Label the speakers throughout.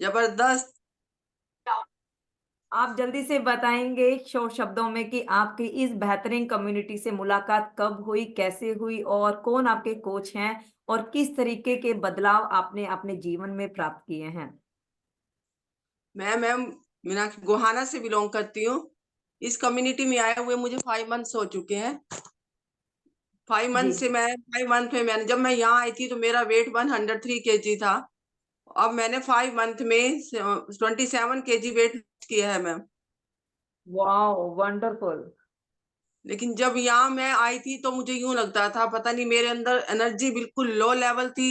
Speaker 1: जबरदस्त।
Speaker 2: आप जल्दी से बताएंगे शो शब्दों में कि आपकी इस बेहतरीन कम्युनिटी से मुलाकात कब हुई, कैसे हुई और कौन आपके कोच हैं और किस तरीके के बदलाव आपने अपने जीवन में प्राप्त किए हैं।
Speaker 1: मैं मैम मीनाक्षी गोहाना से बिलोंग करती हूँ। इस कम्युनिटी में आए हुए मुझे 5 मंथ्स हो चुके हैं। 5 मंथ
Speaker 2: जी।
Speaker 1: से मैं 5 मंथ में मैंने जब मैं यहाँ आई थी तो मेरा वेट 103 kg था। अब मैंने 5 मंथ में 27 kg वेट किया है मैम।
Speaker 2: Wow, wonderful.
Speaker 1: लेकिन जब यहाँ मैं आई थी तो मुझे यूं लगता था पता नहीं मेरे अंदर एनर्जी बिल्कुल लो लेवल थी।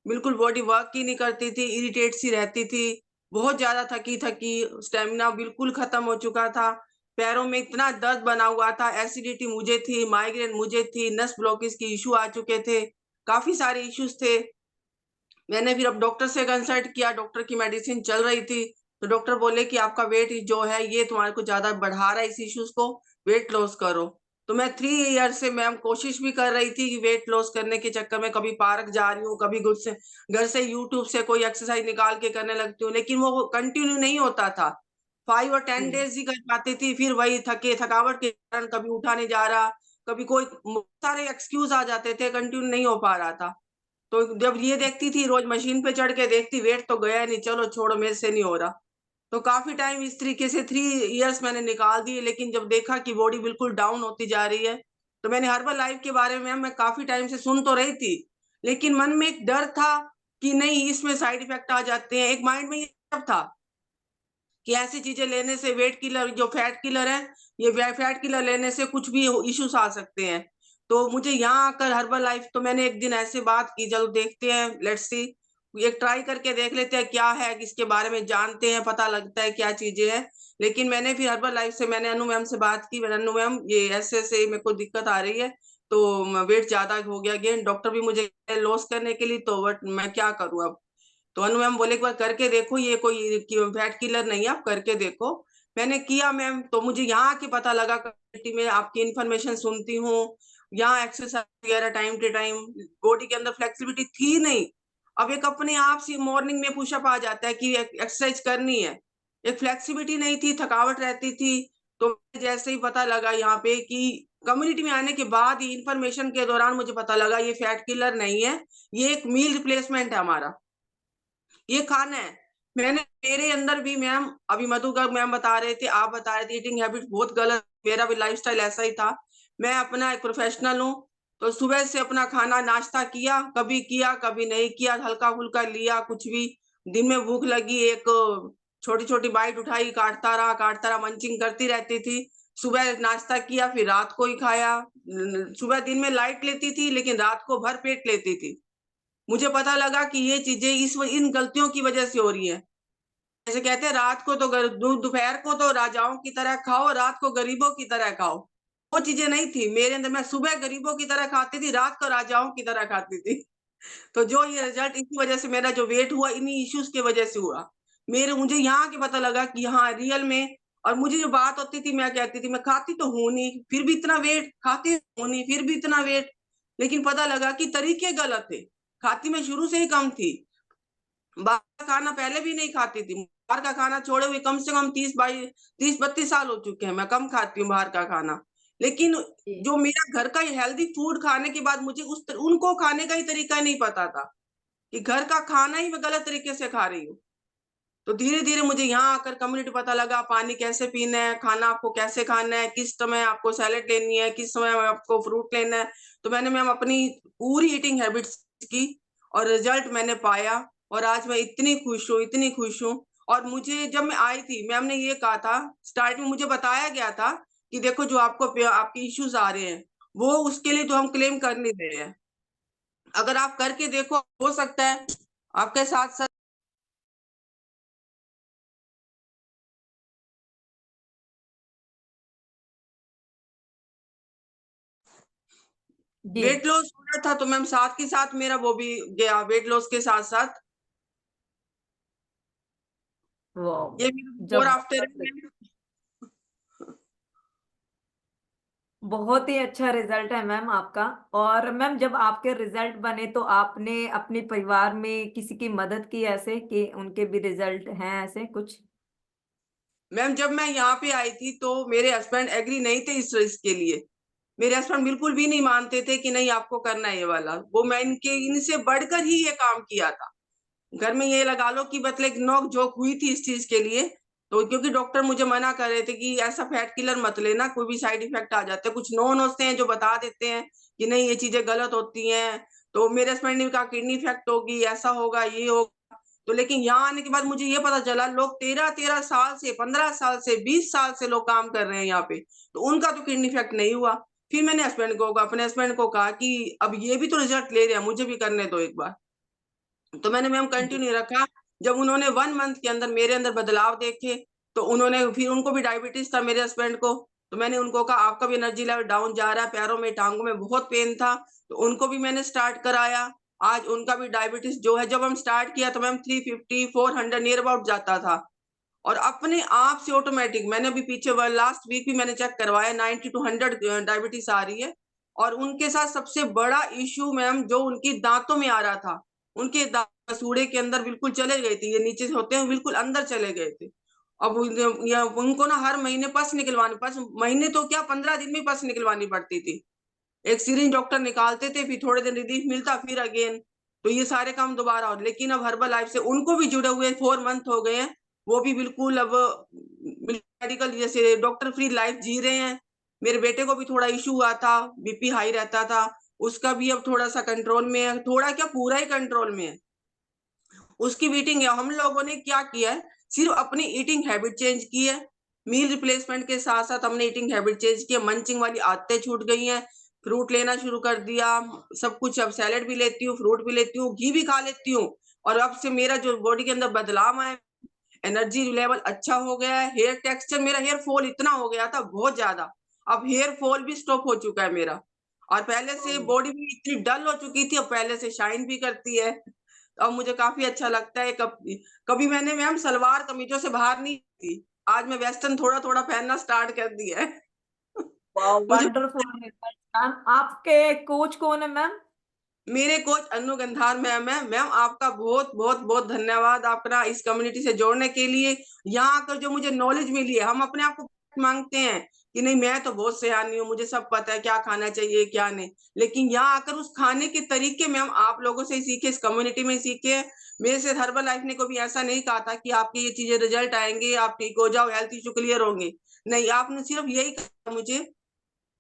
Speaker 1: बिल्कुल बॉडी वर्क ही नहीं करती थी, इरिटेट सी रहती थी। बहुत ज्यादा थकी थकी, स्टेमिना बिल्कुल खत्म हो चुका था। पैरों में इतना दर्द बना हुआ था, एसिडिटी मुझे थी, माइग्रेन मुझे थी, नस ब्लॉकेज की इशू आ चुके थे। काफी सारे इश्यूज थे। मैंने फिर अब डॉक्टर से कंसल्ट किया, डॉक्टर की मेडिसिन चल रही थी। तो डॉक्टर बोले कि आपका वेट जो है ये तुम्हारे को ज्यादा बढ़ा रहा है इस इश्यूज को, वेट लॉस करो। तो मैं 3 ईयर से मैम कोशिश भी कर रही थी कि वेट लॉस करने के चक्कर में कभी पार्क जा रही हूँ, कभी घर से यूट्यूब से कोई एक्सरसाइज निकाल के करने लगती हूँ, लेकिन वो कंटिन्यू नहीं होता था। 5 और 10 डेज ही कर पाती थी, फिर वही थकावट के कारण कभी उठा नहीं जा रहा, कभी कोई सारे एक्सक्यूज आ जाते थे, कंटिन्यू नहीं हो पा रहा था। तो जब ये देखती थी, रोज मशीन पे चढ़ के देखती, वेट तो गया नहीं, चलो छोड़ो मेरे से नहीं हो रहा। तो काफी टाइम इस तरीके से 3 इयर्स मैंने निकाल दिए, लेकिन जब देखा कि बॉडी बिल्कुल डाउन होती जा रही है, तो मैंने हर्बल लाइफ के बारे में मैं काफी टाइम से सुन तो रही थी, लेकिन मन में एक डर था कि नहीं इसमें साइड इफेक्ट आ जाते हैं। एक माइंड में ये डर था कि ऐसी चीजें लेने से वेट किलर जो फैट किलर है, ये फैट किलर लेने से कुछ भी इश्यूज आ सकते हैं। तो मुझे यहाँ आकर हर्बल लाइफ, तो मैंने एक दिन ऐसे बात की, चलो देखते हैं, लेट्स सी, एक ट्राई करके देख लेते हैं क्या है, किसके बारे में जानते हैं, पता लगता है क्या चीजें हैं। लेकिन मैंने फिर हर्बल लाइफ से मैंने अनु मैम से बात की, मैंने अनु मैम ये ऐसे मेरे को दिक्कत आ रही है, तो वेट ज्यादा हो गया गेन, डॉक्टर भी मुझे लॉस करने के लिए, तो बट मैं क्या करूँ अब। तो अनु मैम बोले एक बार करके देखो, ये कोई फैट किलर नहीं है, आप करके देखो। मैंने किया मैम, तो मुझे यहाँ आके पता लगा, कम्युनिटी में आपकी इन्फॉर्मेशन सुनती हूँ, यहाँ एक्सरसाइज वगैरह टाइम टू टाइम, बॉडी के अंदर फ्लेक्सिबिलिटी थी नहीं। अब एक अपने आप से मॉर्निंग में पुशअप आ जाता है कि एक्सरसाइज करनी है, एक फ्लेक्सिबिलिटी नहीं थी, थकावट रहती थी। तो जैसे ही पता लगा यहाँ पे कि कम्युनिटी में आने के बाद ही इंफॉर्मेशन के दौरान मुझे पता लगा ये फैट किलर नहीं है, ये एक मील रिप्लेसमेंट है हमारा, ये खाना है। मैंने मेरे अंदर भी मैम, अभी मधु का मैम बता रहे थे, आप बता रहे थे ईटिंग हैबिट बहुत गलत, मेरा भी लाइफस्टाइल ऐसा ही था। मैं अपना एक प्रोफेशनल हूँ, तो सुबह से अपना खाना नाश्ता किया कभी नहीं किया, हल्का फुल्का लिया कुछ भी। दिन में भूख लगी, एक छोटी छोटी बाइट उठाई, काटता रहा, मंचिंग करती रहती थी। सुबह नाश्ता किया, फिर रात को ही खाया। सुबह दिन में लाइट लेती थी, लेकिन रात को भर पेट लेती थी। मुझे पता लगा कि ये चीजें इन गलतियों की वजह से हो रही है। जैसे कहते हैं रात को तो दोपहर को तो राजाओं की तरह खाओ, रात को गरीबों की तरह खाओ। वो चीजें नहीं थी मेरे अंदर, मैं सुबह गरीबों की तरह खाती थी, रात को राजाओं की तरह खाती थी। तो जो ये रिजल्ट, इसी वजह से मेरा जो वेट हुआ इन्हीं इश्यूज की वजह से हुआ। मुझे यहाँ के पता लगा कि हाँ रियल में, और मुझे जो बात होती थी मैं कहती थी मैं खाती तो हूं नहीं फिर भी इतना वेट, खाती हूं नहीं फिर भी इतना वेट। लेकिन पता लगा कि तरीके गलत थे। खाती मैं शुरू से ही कम थी, बाहर का खाना पहले भी नहीं खाती थी, बाहर का खाना छोड़े हुए कम से कम 30-32 साल हो चुके हैं, मैं कम खाती हूँ बाहर का खाना। लेकिन
Speaker 2: जी।
Speaker 1: जो मेरा घर का हेल्दी फूड खाने के बाद मुझे उनको खाने का ही तरीका नहीं पता था कि घर का खाना ही मैं गलत तरीके से खा रही हूँ। तो धीरे धीरे मुझे यहाँ आकर कम्युनिटी पता लगा, पानी कैसे पीना है, खाना आपको कैसे खाना है, किस समय आपको सैलेड लेनी है, किस समय आपको फ्रूट लेना है। तो मैंने मैम अपनी पूरी ईटिंग हैबिट्स की, और रिजल्ट मैंने पाया, और आज मैं इतनी खुश हूँ, इतनी खुश हूँ। और मुझे जब मैं आई थी मैम ने ये कहा था, स्टार्ट में मुझे बताया गया था कि देखो जो आपके इश्यूज आ रहे हैं, वो उसके लिए तो हम क्लेम कर नहीं रहे हैं, अगर आप करके देखो हो सकता है आपके साथ साथ
Speaker 2: जी।
Speaker 1: वेट लॉस हो रहा था। तो मैम साथ के साथ मेरा वो भी गया, वेट लॉस के साथ साथ
Speaker 2: वाह,
Speaker 1: ये मेरा बिफोर आफ्टर
Speaker 2: जबरदस्त।
Speaker 1: है।
Speaker 2: बहुत ही अच्छा रिज़ल्ट है मैम आपका। और मैम जब आपके रिज़ल्ट बने तो आपने अपने परिवार में किसी की मदद की ऐसे कि उनके भी रिज़ल्ट हैं ऐसे कुछ?
Speaker 1: मैम जब मैं यहाँ पे आई थी तो मेरे हस्बैंड एग्री नहीं थे इस रिस्क के लिए। मेरे हस्बैंड बिल्कुल भी नहीं मानते थे कि नहीं आपको करना है ये वाला। वो मैं इनसे बढ़कर ही ये काम किया था। घर में ये लगा लो कि मतलब एक नोक-झोंक हुई थी इस चीज़ के लिए, तो क्योंकि डॉक्टर मुझे मना कर रहे थे कि ऐसा फैट किलर मत लेना, कोई भी साइड इफ़ेक्ट आ जाते हैं। कुछ नोन होते हैं जो बता देते हैं कि नहीं ये चीज़ें गलत होती हैं। तो मेरे हस्बैंड ने भी कहा किडनी इफ़ेक्ट होगी, ऐसा होगा, ये होगा। तो लेकिन यहाँ आने के बाद मुझे ये पता चला लोग 13-13 साल से, 15 साल से, 20 साल से लोग काम कर रहे हैं यहाँ पे, तो उनका तो किडनी इफ़ेक्ट नहीं हुआ। फिर मैंने अपने हस्बैंड को कहा कि अब ये भी तो रिज़ल्ट ले रहे हैं, मुझे भी करने दो एक बार। तो मैंने मैम
Speaker 2: जी।
Speaker 1: कंटिन्यू रखा। जब उन्होंने 1 मंथ के अंदर मेरे अंदर बदलाव देखे, तो उन्होंने फिर उनको भी डायबिटीज़ था मेरे हस्बैंड को, तो मैंने उनको कहा आपका भी एनर्जी लेवल डाउन जा रहा है, पैरों में, टाँगों में बहुत पेन था, तो उनको भी मैंने स्टार्ट कराया। आज उनका भी डायबिटीज़ जो है जब हम स्टार्ट किया तो मैम 350 400 नियर अबाउट जाता था। और अपने आप से ऑटोमेटिक मैंने अभी पीछे व लास्ट वीक भी मैंने चेक करवाया 90 टू 100 डायबिटीज़ आ रही है। और उनके साथ सबसे बड़ा इश्यू मैम जो उनकी दाँतों में आ रहा था, उनके दाँत मसूड़े के अंदर बिल्कुल चले गए थे, ये नीचे से होते हैं बिल्कुल अंदर चले गए थे। अब उनको ना हर महीने पस महीने तो क्या 15 दिन में पस निकलवानी पड़ती थी। एक सिरिंज डॉक्टर निकालते थे, फिर थोड़े दिन रिलीफ मिलता, फिर अगेन। तो ये सारे काम दोबारा और लेकिन अब हर्बल लाइफ से उनको भी जुड़े हुए 4 मंथ हो गए हैं। वो भी बिल्कुल अब मेडिकल जैसे डॉक्टर फ्री लाइफ जी रहे हैं। मेरे बेटे को भी थोड़ा इश्यू हुआ था, बीपी हाई रहता था, उसका भी अब थोड़ा-सा कंट्रोल में है, थोड़ा क्या पूरा ही कंट्रोल में है। उसकी ईटिंग है हम लोगों ने क्या किया है, सिर्फ़ अपनी ईटिंग हैबिट चेंज की है। मील रिप्लेसमेंट के साथ-साथ हमने ईटिंग हैबिट चेंज की है, मंचिंग वाली आदतें छूट गई हैं, फ्रूट लेना शुरू कर दिया, सब कुछ अब सैलेड भी लेती हूँ, फ्रूट भी लेती हूँ, घी भी खा लेती हूँ और अब से मेरा जो बॉडी के अंदर बदलाव आए, एनर्जी लेवल अच्छा हो गया है, हेयर टेक्सचर मेरा हेयर फॉल इतना हो गया था बहुत ज़्यादा, अब हेयर फॉल भी स्टॉप हो चुका है मेरा और पहले से
Speaker 2: ओह!
Speaker 1: बॉडी भी इतनी डल हो चुकी थी, अब पहले से शाइन भी करती है। अब मुझे काफ़ी अच्छा लगता है कभी मैंने मैम सलवार कमीज़ों से बाहर नहीं थी। आज मैं वेस्टर्न थोड़ा-थोड़ा पहनना स्टार्ट कर दिया है।
Speaker 2: वाओ!
Speaker 1: मुझे
Speaker 2: वंडरफुल रिजल्ट मैम। आपके कोच कौन है मैम?
Speaker 1: मेरे कोच अन्नू गंधार मैम हैं। मैम आपका बहुत धन्यवाद अपना इस कम्युनिटी से जोड़ने के लिए। यहाँ आकर जो मुझे नॉलेज मिली है, हम अपने आप को माँगते हैं कि नहीं मैं तो बहुत सयानी हूँ, मुझे सब पता है क्या खाना चाहिए, क्या नहीं। लेकिन यहाँ आकर उस खाने के तरीके मैम आप लोगों से ही सीखे, इस कम्युनिटी में सीखे हैं। मेरे से हर्बल लाइफ ने कभी ऐसा नहीं कहा था कि आपकी ये चीज़ें रिज़ल्ट आएँगे, आप ठीक हो जाओ, हेल्थ इश्यू क्लियर होंगे। नहीं, आपने सिर्फ़ यही कहा मुझे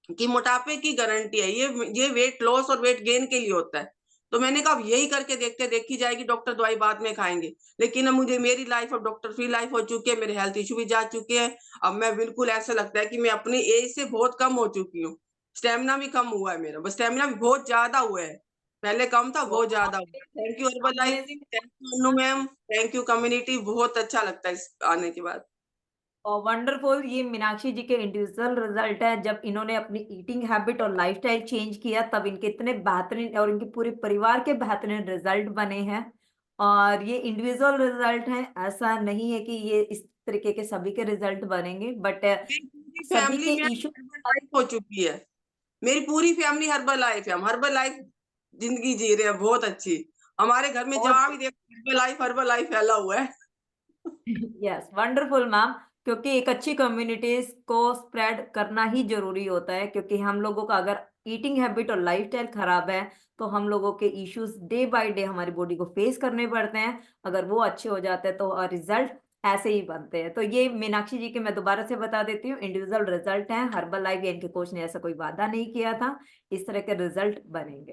Speaker 1: कि मोटापे की गारंटी है, ये वेट लॉस और वेट गेन के लिए होता है। तो मैंने कहा अब यही करके देखी जाएगी, डॉक्टर दवाई बाद में खाएँगे। लेकिन अब मुझे मेरी लाइफ़ अब डॉक्टर फ्री लाइफ़ हो चुकी है, मेरे हेल्थ इश्यू भी जा चुके हैं। अब मैं बिल्कुल ऐसा लगता है कि मैं अपनी एज से बहुत कम हो चुकी हूँ। स्टैमिना भी कम हुआ है मेरा, बस स्टैमिना भी बहुत ज़्यादा हुआ है। पहले कम था, बहुत
Speaker 2: वाओ!
Speaker 1: ज़्यादा हुआ है। Thank you herbal life,
Speaker 2: amazing
Speaker 1: thank you Anu ma'am, thank you community, बहुत अच्छा लगता है इस आने के बाद।
Speaker 2: वंडरफुल। ये मीनाक्षी जी के इंडिविजुअल रिजल्ट है। जब इन्होंने अपनी ईटिंग हैबिट और लाइफस्टाइल चेंज किया तब इनके इतने बेहतरीन और इनके पूरे परिवार के बेहतरीन रिजल्ट बने हैं। और ये इंडिविजुअल रिजल्ट है, ऐसा नहीं है कि ये इस तरीके के सभी के रिजल्ट बनेंगे, बट
Speaker 1: मेरी पूरी
Speaker 2: सभी
Speaker 1: फैमिली
Speaker 2: के
Speaker 1: में
Speaker 2: इशू।
Speaker 1: हर्बल लाइफ हो चुकी है। मेरी पूरी फैमिली हर्बल लाइफ है, हम हर्बल लाइफ ज़िंदगी जी रहे हैं बहुत अच्छी। हमारे घर में
Speaker 2: बहुत
Speaker 1: जहाँ भी देखो हर्बल लाइफ फैला हुआ है।
Speaker 2: Yes wonderful ma'am. क्योंकि एक अच्छी कम्युनिटीज को स्प्रेड करना ही जरूरी होता है, क्योंकि हम लोगों का अगर ईटिंग हैबिट और लाइफस्टाइल खराब है तो हम लोगों के इश्यूज डे बाय डे हमारी बॉडी को फेस करने पड़ते हैं। अगर वो अच्छे हो जाते हैं तो रिजल्ट ऐसे ही बनते हैं। तो ये मीनाक्षी जी के मैं दोबारा से बता देती हूँ, इंडिविजुअल रिजल्ट हैं। हर्बल लाइफ या इनके कोच ने ऐसा कोई वादा नहीं किया था, इस तरह के रिजल्ट बनेंगे।